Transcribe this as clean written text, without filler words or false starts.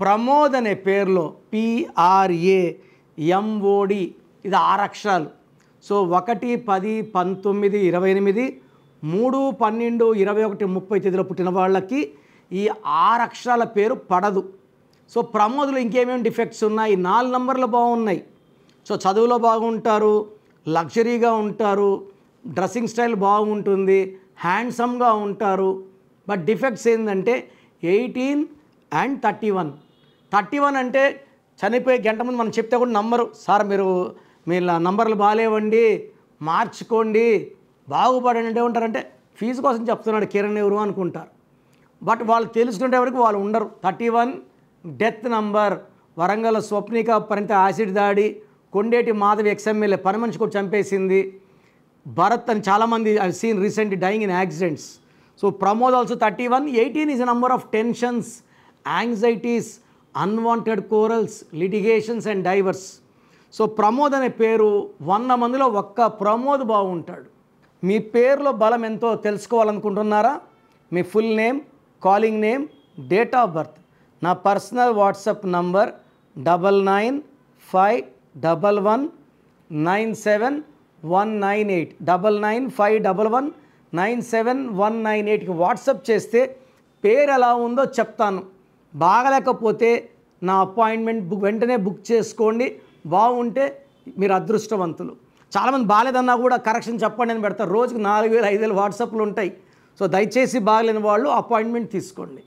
ప్రమోద్ అనే పేరులో PRAMOD ఇది 6 అక్షరాలు. సో 1, 10, 19, 28, 3, 12, 21, 30 తేదీలో పుట్టిన వాళ్ళకి ఈ 6 అక్షరాల పేరు పడదు. సో ప్రమోద్లో ఇంకేమేమి డిఫెక్ట్స్ ఉన్నాయి? 4 నంబర్లు బాగున్నాయి. సో చదువులో బాగుంటారు, లగ్జరీగా ఉంటారు, డ్రెస్సింగ్ స్టైల్ బాగుంటుంది, హ్యాండ్సమ్గా ఉంటారు. బట్ డిఫెక్ట్స్ ఏంటంటే 18 and 31. 31 అంటే చనిపోయే గంట ముందు మనం చెప్తే కూడా నమ్మరు. సార్ మీరు నంబర్లు బాగాలేవండి, మార్చుకోండి, బాగుపడండి అంటే ఉంటారంటే ఫీజు కోసం చెప్తున్నాడు కిరణ్ ఎవరు అనుకుంటారు. బట్ వాళ్ళు తెలుసుకునే వరకు వాళ్ళు ఉండరు. 31 డెత్ నంబర్. వరంగల్ స్వప్నిక పరిత యాసిడ్ దాడి, కొండేటి మాధవి XMLA పని మనిషి కూడా చంపేసింది. భరత్ అని చాలామంది I seen recently dyeing in accidents. So Pramod also 31. 18 is a number of tensions, anxieties, unwanted corals, litigations and diverse. So Pramod అనే పేరు 100 మందిలో ఒక్క ప్రమోద్ బాగుంటాడు. మీ పేరులో బలం ఎంతో తెలుసుకోవాలనుకుంటున్నారా? మీ full name, calling name, date of birth. నా పర్సనల్ వాట్సాప్ నంబర్ 9951197198 9951197198కి వాట్సాప్ చేస్తే పేరు ఎలా ఉందో చెప్తాను. బాగలేకపోతే నా అపాయింట్మెంట్ వెంటనే బుక్ చేసుకోండి. బాగుంటే మీరు అదృష్టవంతులు. చాలామంది బాగాలేదన్నా కూడా కరెక్షన్ చెప్పండి అని పెడతారు. రోజుకు 4000 5000 వాట్సాప్లు ఉంటాయి. సో దయచేసి బాగలేని వాళ్ళు అపాయింట్మెంట్ తీసుకోండి.